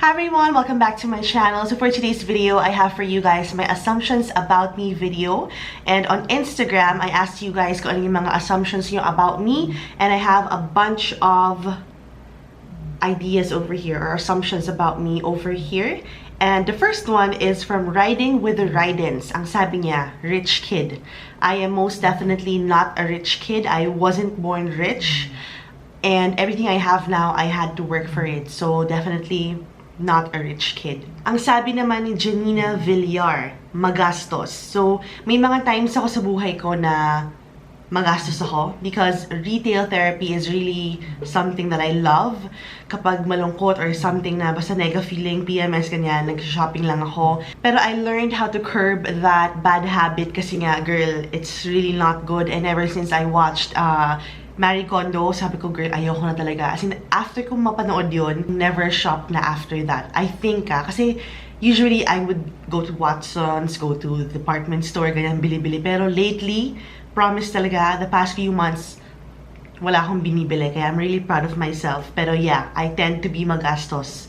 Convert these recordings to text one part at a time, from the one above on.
Hi everyone! Welcome back to my channel. So for today's video, I have for you guys my assumptions about me video. And on Instagram, I asked you guys kung ano yung mga assumptions nyo about me. And I have a bunch of ideas over here, or assumptions about me over here. And the first one is from Riding with the Rydens. Ang sabi niya, rich kid. I am most definitely not a rich kid. I wasn't born rich. And everything I have now, I had to work for it. So definitely not a rich kid. Ang sabi naman ni Janina Villar, magastos. So may mga times ako sa buhay ko na magastos ako because retail therapy is really something that I love. Kapag malungkot or something na basta nega feeling, PMS ganyan, nag-shopping lang ako. Pero I learned how to curb that bad habit kasi nga, girl, it's really not good. And ever since I watched Marie Kondo, sabi ko, girl, ayoko na talaga. As in, after kong mapanood yun, never shop na after that. I think, kasi usually I would go to Watson's, go to department store, ganyan, bili-bili. Pero lately, promise talaga, the past few months, wala akong binibili. Kaya I'm really proud of myself. Pero yeah, I tend to be magastos.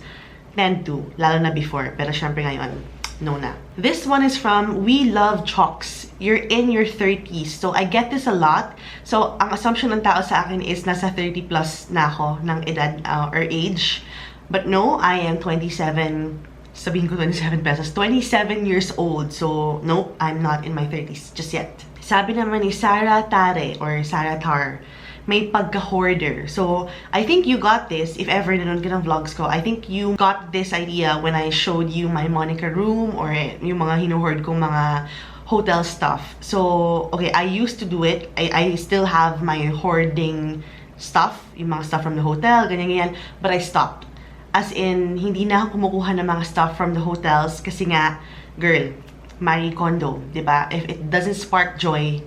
Tend to, lalo na before. Pero syempre ngayon, no na. This one is from We Love Chalks. You're in your 30s. So, I get this a lot. So, ang assumption ng tao sa akin is nasa 30 plus na ako ng edad or age. But no, I am 27. Sabihin ko 27 pesos. 27 years old. So, no, I'm not in my 30s just yet. Sabi naman ni Sarah Tare or Sarah Tar, may pagka-hoarder. So, I think you got this, if ever nanonood ka ng vlogs ko, I think you got this idea when I showed you my Monica room or yung mga hinuhoard kong mga hotel stuff. So, okay, I used to do it. I still have my hoarding stuff, yung mga stuff from the hotel, ganyan-ganyan, but I stopped. As in, hindi na ako kumukuha ng mga stuff from the hotels kasi nga, girl, Marie Kondo, diba? If it doesn't spark joy,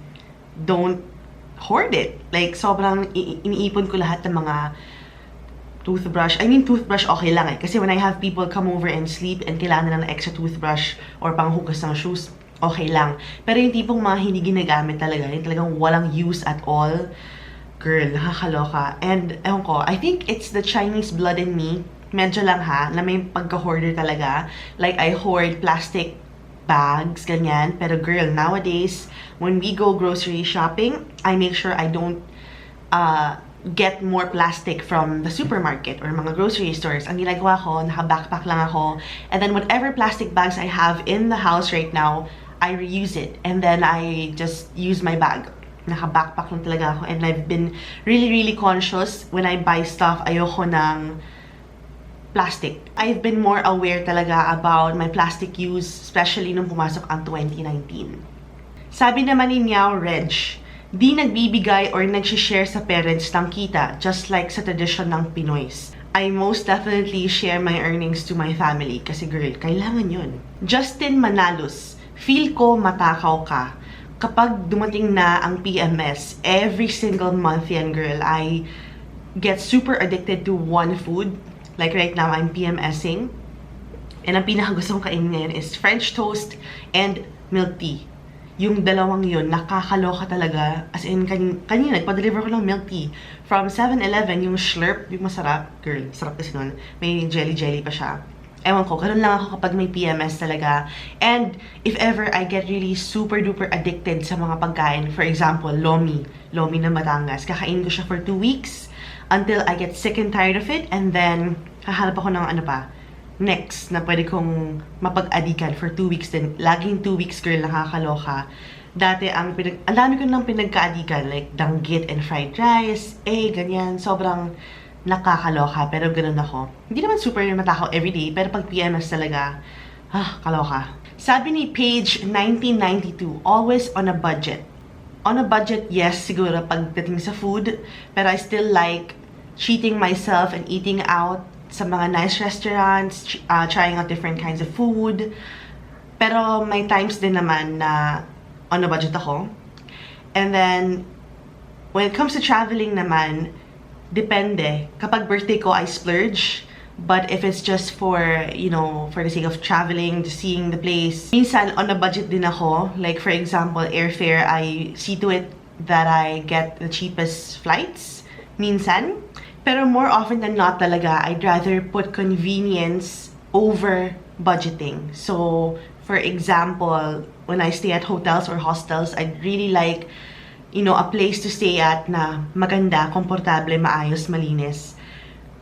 don't hoard it. Like, sobrang iniipon ko lahat ng mga toothbrush. I mean, toothbrush okay lang eh. Kasi when I have people come over and sleep and kailangan nila ng extra toothbrush or panghugas ng shoes, okay lang. Pero yung tipong mga hindi ginagamit talaga, yung talagang walang use at all, girl, nakakaloka. And, ewan ko, I think it's the Chinese blood in me. Medyo lang ha, na may pagka-hoarder talaga. Like, I hoard plastic bags, ganyan. Pero girl, nowadays, when we go grocery shopping, I make sure I don't get more plastic from the supermarket or mga grocery stores. Ang ginagawa ko, naka-backpack lang ako. And then whatever plastic bags I have in the house right now, I reuse it. And then I just use my bag. Naka-backpack lang talaga ako. And I've been really, really conscious when I buy stuff. Ayoko ng plastic. I've been more aware talaga about my plastic use, especially nung pumasok ang 2019. Sabi naman ni Meow Reg, di nagbibigay or nagsishare sa parents ng kita, just like sa tradisyon ng Pinoys. I most definitely share my earnings to my family kasi girl, kailangan yun. Justin Manalos, feel ko matakaw ka. Kapag dumating na ang PMS, every single month yan girl, I get super addicted to one food. Like right now, I'm PMSing. And ang pinakagusto kong kainin ngayon is French toast and milk tea. Yung dalawang yun, nakakaloka talaga. As in, kanina, nagpa-deliver ko ng milk tea. From 7-Eleven, yung Slurp, yung masarap. Girl, sarap kasi nun. May jelly-jelly pa siya. Ewan ko, ganun lang ako kapag may PMS talaga. And if ever I get really super-duper addicted sa mga pagkain, for example, lomi. Lomi na Batangas. Kakain ko siya for 2 weeks. Until I get sick and tired of it, and then hahanap ako ng ano pa, next na pwede kong mapag-adikan for 2 weeks din. Laging 2 weeks, girl, nakakaloka. Dati, ang dami ko nang pinagka-adikan, like danggit and fried rice, ganyan. Sobrang nakakaloka, pero ganun ako. Hindi naman super matakaw everyday, pero pag PMS talaga, kaloka. Sabi ni Paige 1992, always on a budget. On a budget, yes, siguro pagdating sa food, pero I still like treating myself and eating out sa mga nice restaurants, trying out different kinds of food. Pero may times din naman na on a budget ako. And then, when it comes to traveling naman, depende. Kapag birthday ko, I splurge. But if it's just for, you know, for the sake of traveling, just seeing the place, minsan on a budget din ako. Like for example, airfare, I see to it that I get the cheapest flights. Minsan. Pero more often than not talaga, I'd rather put convenience over budgeting. So, for example, when I stay at hotels or hostels, I'd really like, a place to stay at na maganda, komportable, maayos, malinis.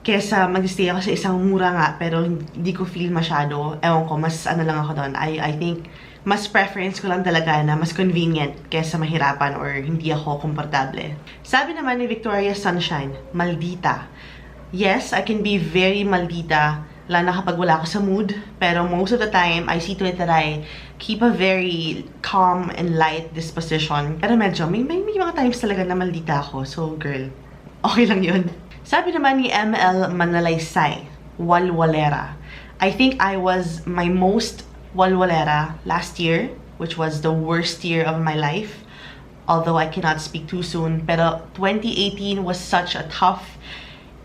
Kesa mag-stay ako sa isang mura nga, pero hindi ko feel masyado. Ewan ko, mas lang ako doon. I think, mas preference ko lang talaga na mas convenient kesa mahirapan or hindi ako komportable. Sabi naman ni Victoria Sunshine, maldita. Yes, I can be very maldita, lalo na kapag wala ako sa mood. Pero most of the time, I see to it that I keep a very calm and light disposition. Pero medyo, may mga times talaga na maldita ako. So, girl, okay lang yun. Sabi naman ni ML Manalaysay, walwalera. I think I was my most walwalera last year, which was the worst year of my life. Although I cannot speak too soon. Pero 2018 was such a tough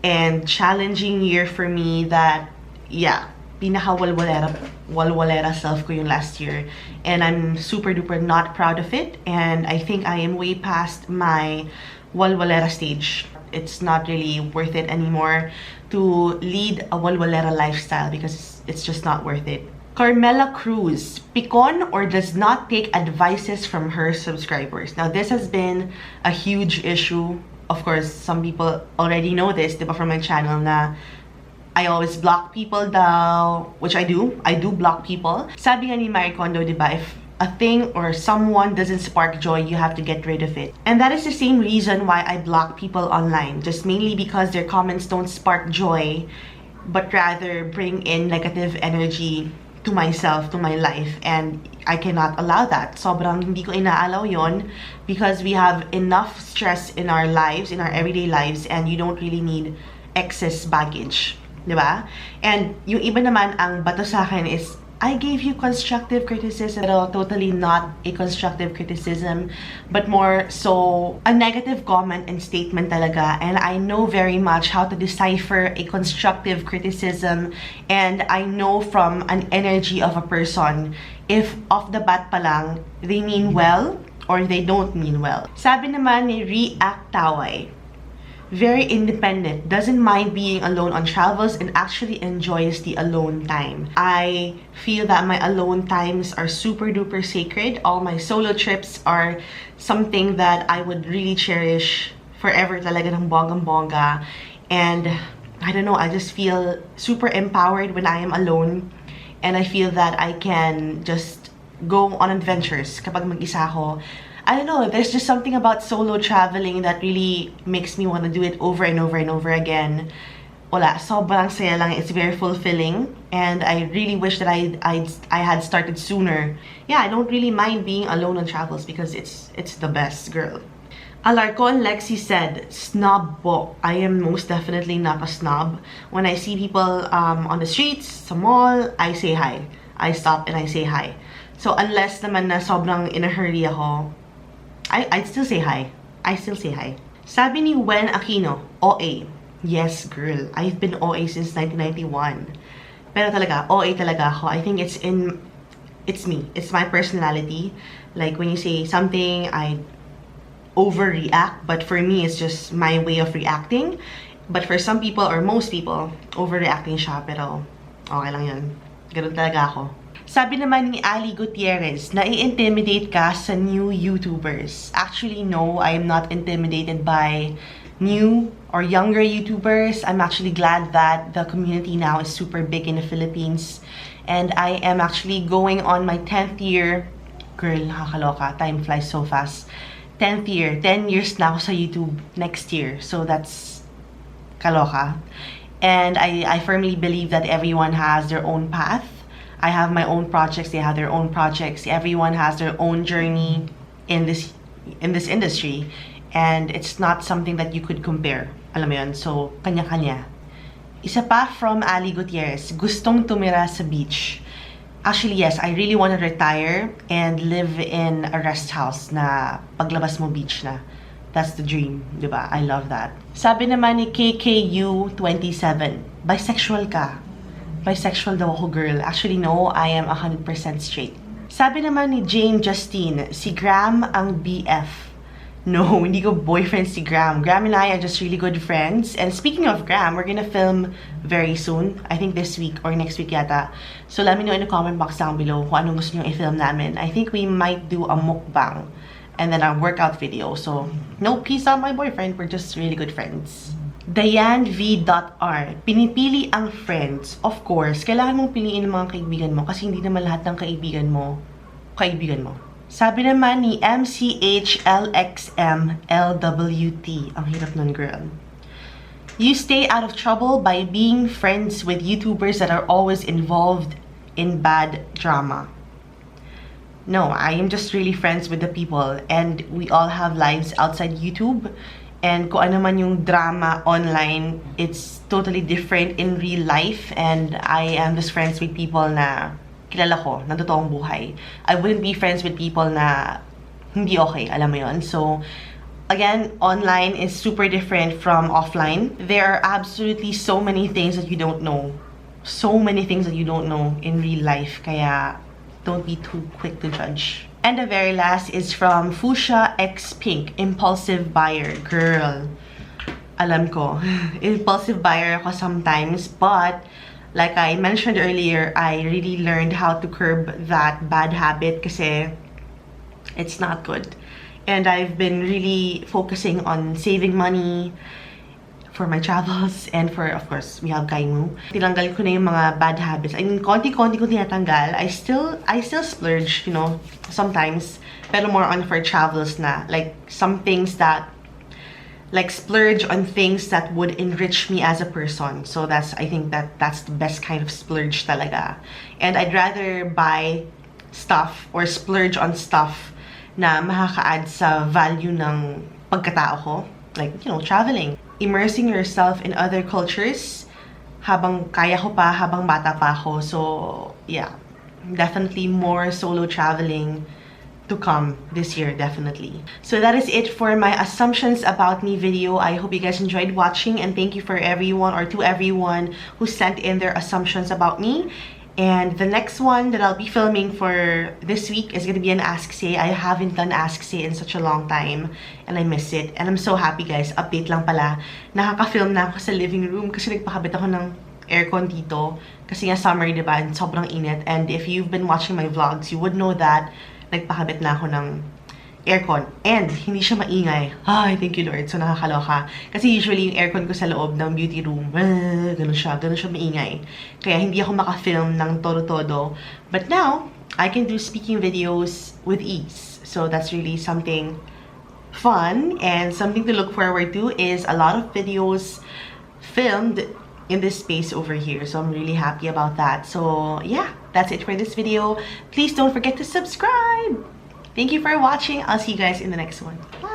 and challenging year for me that, yeah, pinaka-walwalera self ko yung last year. And I'm super duper not proud of it. And I think I am way past my walwalera stage. It's not really worth it anymore to lead a walwalera lifestyle because it's just not worth it. Carmela Cruz, picon or does not take advices from her subscribers. Now, this has been a huge issue. Of course, some people already know this, diba, from my channel na I always block people daw, which I do. I do block people. Sabi nga ni Marie Kondo, diba, if a thing or someone doesn't spark joy, you have to get rid of it. And that is the same reason why I block people online. Just mainly because their comments don't spark joy, but rather bring in negative energy to myself, to my life. And I cannot allow that. Sobrang hindi ko inaalaw yon because we have enough stress in our lives, in our everyday lives, and you don't really need excess baggage. Diba? And yung iba naman, ang bato sa akin is, I gave you constructive criticism, pero totally not a constructive criticism, but more so a negative comment and statement talaga. And I know very much how to decipher a constructive criticism, and I know from an energy of a person if off the bat pa lang they mean well or they don't mean well. Sabi naman ni React Taway, very independent, doesn't mind being alone on travels, and actually enjoys the alone time. I feel that my alone times are super duper sacred. All my solo trips are something that I would really cherish forever talaga ng bonggang-bongga. And I don't know, I just feel super empowered when I am alone. And I feel that I can just go on adventures kapag mag-isa ako. I don't know, there's just something about solo traveling that really makes me want to do it over and over and over again. Wala, sobrang saya lang. It's very fulfilling, and I really wish that I had started sooner. Yeah, I don't really mind being alone on travels because it's the best, girl. Alarcon Lexi said, snob po. I am most definitely not a snob. When I see people on the streets, sa mall, I say hi. I stop and I say hi. So unless naman na sobrang in a hurry ako, I'd still say hi. I still say hi. Sabi ni Wen Aquino, OA. Yes, girl. I've been OA since 1991. Pero talaga, OA talaga ako. I think it's me. It's my personality. Like, when you say something, I overreact. But for me, it's just my way of reacting. But for some people, or most people, overreacting siya. Pero, okay lang yun. Ganun talaga ako. Sabi naman ni Ali Gutierrez, nai-intimidate ka sa new YouTubers. Actually, no, I am not intimidated by new or younger YouTubers. I'm actually glad that the community now is super big in the Philippines. And I am actually going on my 10th year. Girl, nakakaloka. Time flies so fast. 10th year. 10 years na ako sa YouTube next year. So that's kaloka. And I firmly believe that everyone has their own path. I have my own projects, they have their own projects. Everyone has their own journey in this industry. And it's not something that you could compare. Alam mo yun? So, kanya-kanya. Isa pa from Ali Gutierrez, gustong tumira sa beach. Actually, yes, I really want to retire and live in a rest house na paglabas mo beach na. That's the dream, diba? I love that. Sabi naman ni KKU27, bisexual ka. Bisexual daw ako, girl. Actually, no, I am 100% straight. Sabi naman ni Jane Justine, si Graham ang BF No, hindi ko boyfriend si Graham. Graham and I are just really good friends. And speaking of Graham, we're gonna film very soon. I think this week or next week yata. So let me know in the comment box down below kung anong gusto nyo i-film namin. I think we might do a mukbang and then a workout video. So, no peace on my boyfriend. We're just really good friends. DianeV.R. Pinipili ang friends. Of course, kailangan mong piliin ang mga kaibigan mo kasi hindi naman lahat ng kaibigan mo. Sabi naman ni MCHLXMLWT. Ang hirap nun, girl. You stay out of trouble by being friends with YouTubers that are always involved in bad drama. No, I am just really friends with the people and we all have lives outside YouTube. And kung ano man yung drama online, it's totally different in real life. And I am just friends with people na kilala ko, na totoong buhay. I wouldn't be friends with people na hindi okay, alam mo yun. So, again, online is super different from offline. There are absolutely so many things that you don't know. So many things that you don't know in real life. Kaya, don't be too quick to judge. And the very last is from Fuchsia X Pink, Impulsive Buyer. Girl, alam ko, impulsive buyer ako sometimes, but like I mentioned earlier, I really learned how to curb that bad habit kasi it's not good. And I've been really focusing on saving money for my travels and for, of course, we have Kaimu. Tinanggal ko na yung mga bad habits. I mean, konti-konti ko tinatanggal. I still splurge, you know, sometimes. Pero more on for travels na. Like, some things that like splurge on things that would enrich me as a person. So I think that's the best kind of splurge talaga. And I'd rather buy stuff or splurge on stuff na makaka-add sa value ng pagkatao ko. Like, you know, traveling. Immersing yourself in other cultures habang kaya ko pa, habang bata pa ako. So, yeah. Definitely more solo traveling to come this year, definitely. So that is it for my assumptions about me video. I hope you guys enjoyed watching and thank you for everyone or to everyone who sent in their assumptions about me. And the next one that I'll be filming for this week is gonna be an Ask Say. I haven't done Ask Say in such a long time and I miss it. And I'm so happy, guys. Update lang pala. Nakaka-film na ako sa living room kasi nagpakabit ako ng aircon dito. Kasi nga summer, diba? And sobrang init. And if you've been watching my vlogs, you would know that nagpakabit na ako ng aircon. And hindi siya maingay. Ay, thank you Lord. So nakakaloka. Kasi usually yung aircon ko sa loob ng beauty room, ganun siya maingay. Kaya hindi ako maka-film ng todo-todo. But now, I can do speaking videos with ease. So that's really something fun and something to look forward to is a lot of videos filmed in this space over here. So I'm really happy about that. So yeah, that's it for this video. Please don't forget to subscribe. Thank you for watching. I'll see you guys in the next one. Bye.